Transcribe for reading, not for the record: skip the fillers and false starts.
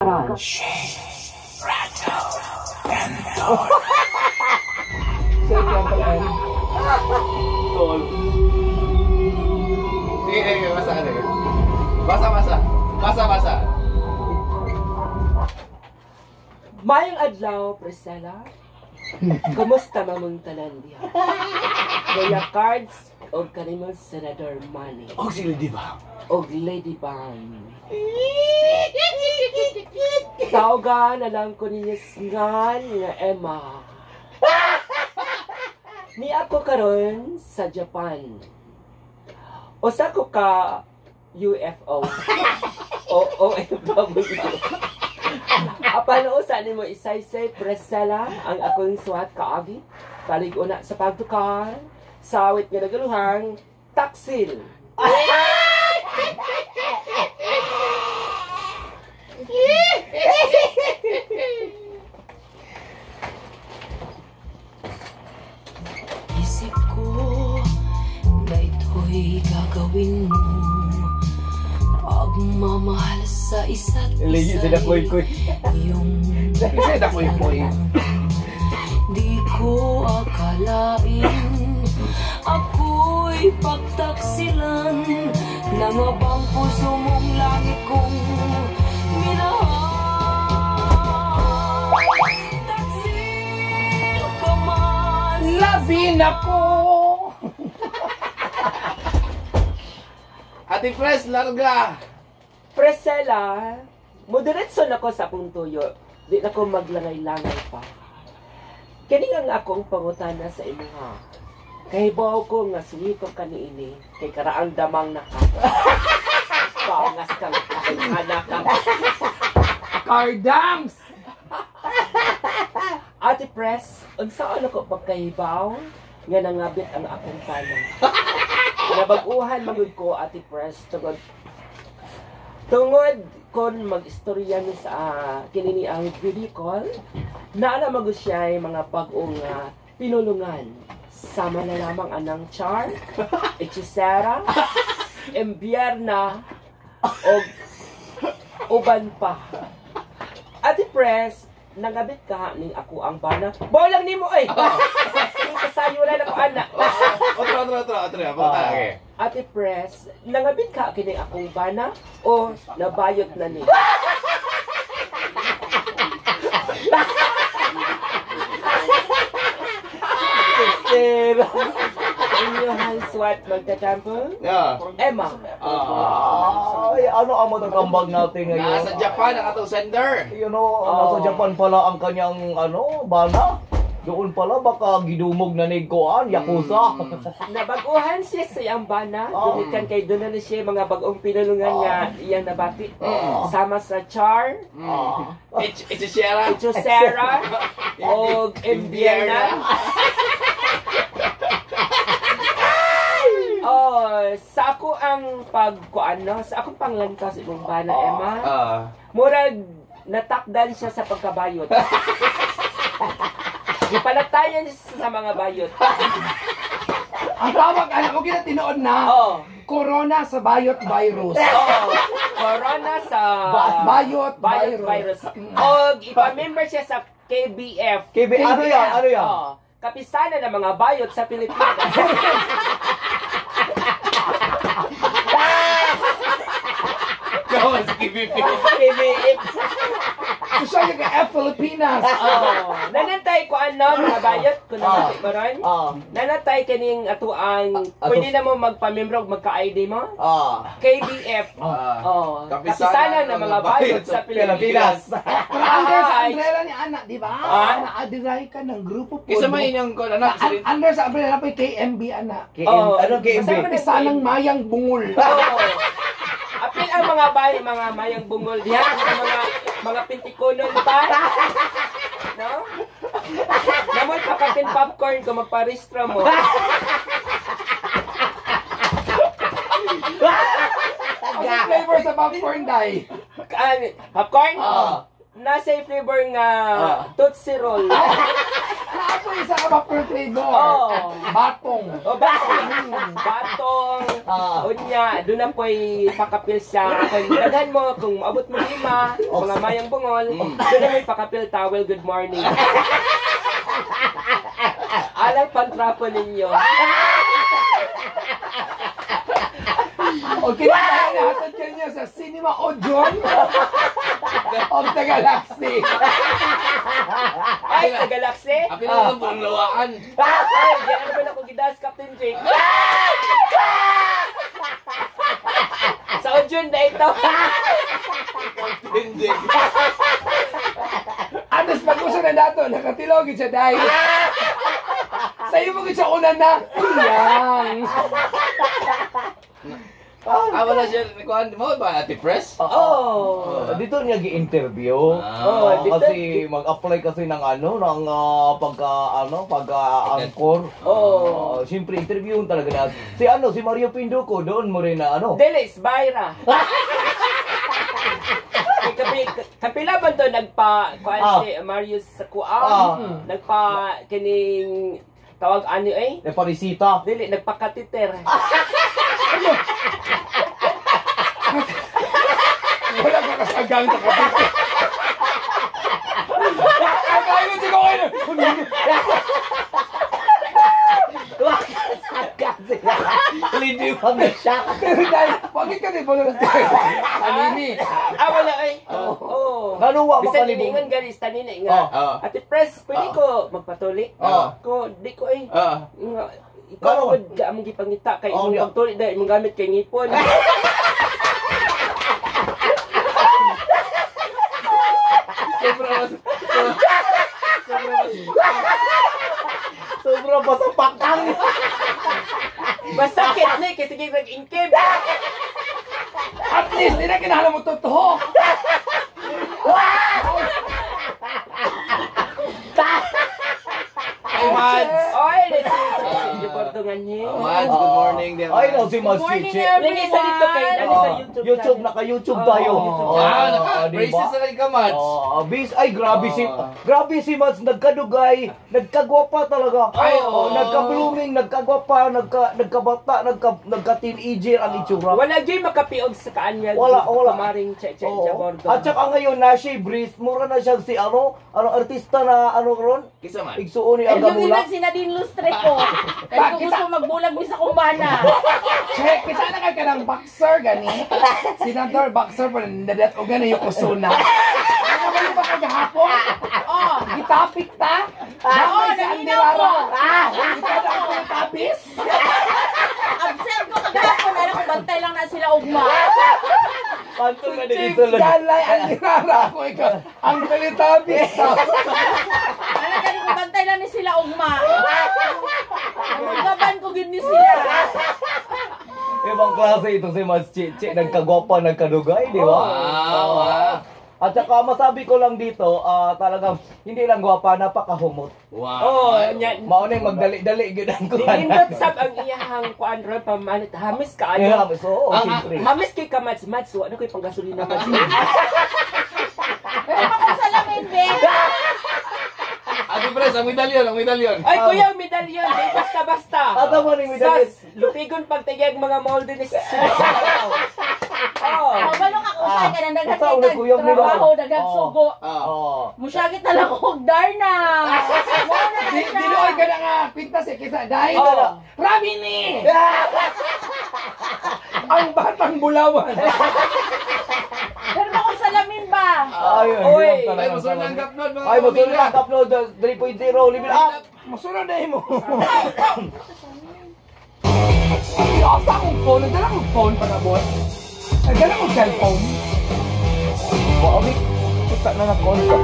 Shake lang pala. Tol. Sige, basa ka na. Basa. Mayang adlaw, Priscilla. Kumusta mamong tanan diha? Kaya cards o kanimong Senador Manny. Og si Lady Bang. Og Lady Bang. Tawgan na lang ko ninyo singan nga Emma. Ni ako karon sa Japan. Usa ko ka UFO. O OFW. Apano usa nimo isaysay Priscilla ang akong suwat kaagi. Palig-una sa pagtukar. Sawit nga nagaluhang taksil. Isip ko na ito'y gagawin mo. Pagmamahal sa isa't isa di ko akalain ako'y pagtaksilan nangabang puso mong langit kong minahal. Taksil ka man, Labin ako! Ate Pres, larga! Priscilla, moderetso na ko sa akong tuyo. Di na ko maglangay-langay pa. Kini ang akong pangutana sa imo ha. Kahibaw ko nga suwito ka niini. Kay karaang damang na ka. Paangas kang anak ka. Cardams! Ate Pres, unsaan ako pagkahibaw nga nangabit ang akong pala. Nabag-uhan magud ko, Ate Pres, tungod kon mag-istorya ni sa kinini ang video call, naala magud siya ay mga bag-ong pinulungan. Sama na lamang anang char, hechicera, embierna, o uban pa. Ate Pres, nangabit ka ning ako ang bana. Bolang nimo ay. Yung kasayuran ako anak. Otro. Ate Pres, nangabit ka kini akong bana o nabayot na ni? Sir, inyo swat magtatampo? Yeah. Emma. Ay, ano ang magkakambag natin ngayon? Nasa Japan ang atong sender. You know, nasa Japan pala ang kanyang, bana. Doon pala, baka gidumog na ni Koan, Yakuza. Nabaguhan siya sa iyang bana. Dumikan kay doon na siya mga bagong pinulungan nga iyang nabati. Sama sa Char, Hechicera, o Embierna. Sa ako ang sa akong panglantas imong bana, Emma. Murag natakdan siya sa pagkabayot. Ipalatayan sa mga bayot. Ang tawag, alam mo, tinuod na. Corona sa bayot virus. Corona sa bayot virus. O ipamember siya sa KBF. Ano yan? Kapisanan ng mga bayot sa Pilipinas. Kawan sa KBF. Siya yung F Filipinas. Nanatay ko mga bayot kung namatay ko ron. Nanatay kaning atuang pwede na mo magpamembro magka-ID mo. KBF. Kapisanan ng mga bayot sa Pilipinas. Pero under sa umbrella ni anak, di ba? Na-adiray ka ng grupo po. Isa may inyong anak. Under sa umbrella po yung KMB, anak. Ano KMB? Kapisanang mayang bungol. Apil ang mga mayang bungol diyan, mga pintikonon pa. No? Namoy kapatin popcorn kung magparistro mo. Ano flavor sa popcorn, Day? Popcorn? nasa flavor nga Tootsie Roll. Ako isa ka ba per flavor? Oh. Batong. O batong. Unya, doon na po'y pakapil siya. Kung daghan mo, kung maabot mo 5, mga mayang bungol, doon na may pakapil towel, good morning. Alang pantrapo ninyo. Okay, nahatod ka niya sa Cinema Odeon of the Galaxy. Ay, sa Galaxy? Akin na lang po ang lawaan. Ay, diyan ano ba na kung gidas, Captain Jake? Sa Ojun na ito. Hindi. Anas pag-uso na nato, nakatilogin siya dahil. Sa'yo mo siya una na. Iyang. Wala siya, kuhan mo ba, Ate Press? Dito niya gi-interview. Dito- Kasi mag-apply kasi ng pagka-angkor. Siyempre interviewin talaga na. Si Mario Pinduco doon mo rin na Delis, Byra. Kapila ba to kuan si Marius sa kuang? Kining tawag ano na parisita. Dili, nagpakatiter. Wala ka kasagang sa kapit. Akala mo siya kayo. Liniwag na siya. Pero dahil, bakit ka din volunteer? Kanini. Wala ay. Naluwa Bisan makalibong. iningon ganis tanina nga. Ate Press, pwede ko magpatuli. Ko di ko ay. Ikaw Karon. gud ka among gipangita kay Oh, imong yeah. pagtuli dahil imong gamit kay ngipon. Sobra pa sa pakang. Masakit ni kasi sige nag-ingkib. At least, hindi na kinahala mo totoo. Ay, Mads! Oy, si Portungan niya. Mads, good morning. dear Ay, Mads. no, si Mas morning, Chichi. Lagi sa dito kay sa YouTube. YouTube, naka-YouTube tayo. Braces na lang ka, Mads. Bis, ay grabe si Mads, nagkadugay, nagkagwapa talaga. Ay, oo. Nagka-blooming, nagkagwapa, nagkabata, nagka-teenager ang itsura. Wala jay makapiog sa kanya. Wala. Kumaring che Oo. bordo. At saka ngayon na siya Breeze, mura na siya si artista na ron, Kisa man. igsuon ni Yung Agamula. ginag si Nadine Lustre ko. Kaya ko gusto magbulag mi sa kumbana. Check, kita na ka ng boxer, gani. Senador, boxer, pero nadat o gani yung kusuna. Ano ba yung kagahapon? Oh, Gitapik ta? Oo, Si nanginaw ko. Ikaw na ako yung tapis? observe ko kagahapon. Ano ko, bantay lang na sila ugma. Panto na James dito lang. Galay, ang ginara ko ikaw. Ang kalitapis. Ano gani ko, bantay lang ni sila ugma. Magaban ko gini sila. Ibang klase ito si Mas Chichi, nagkagwapa, nagkadugay, di ba? Wow. At saka masabi ko lang dito, talagang hindi lang gwapa, napakahumot. Wow. Yan. Maunang magdali-dali, gano'n ko. Nindot sab ang iyahang kuan ron pamanit. Hamis ka Ayun, ano. oo, siyempre. Hamis kay ka Mads. Ano ko'y panggasolina Mads? Pero ako sa lamin, be. Ate Press, ang medalyon. Ay kuya, medalyon. Di basta-basta. Ato mo ni medalyon. Sas, lupigon pagtigag mga molde ni Oh. Balong ako sa kaya nang Asa una, kuya, trabaho, mira. daghang sugo. Oo. Musyagit na lang ako Darna. Muna na siya. Dinuoy ka na nga, pintas eh, kisa dahil. Oh. Rami ni! Ang batang bulawan. Pero ako sa lamin ba? Ayun, Oy. yun talaga. Ay, masunod ang upload mga Ay, masunod kapamilya. ang upload 3.0, live it up! Masunod na mo. Asa akong phone? Nagdala akong phone para boss. Nagdala akong cellphone. Baka, kita na na-call ka.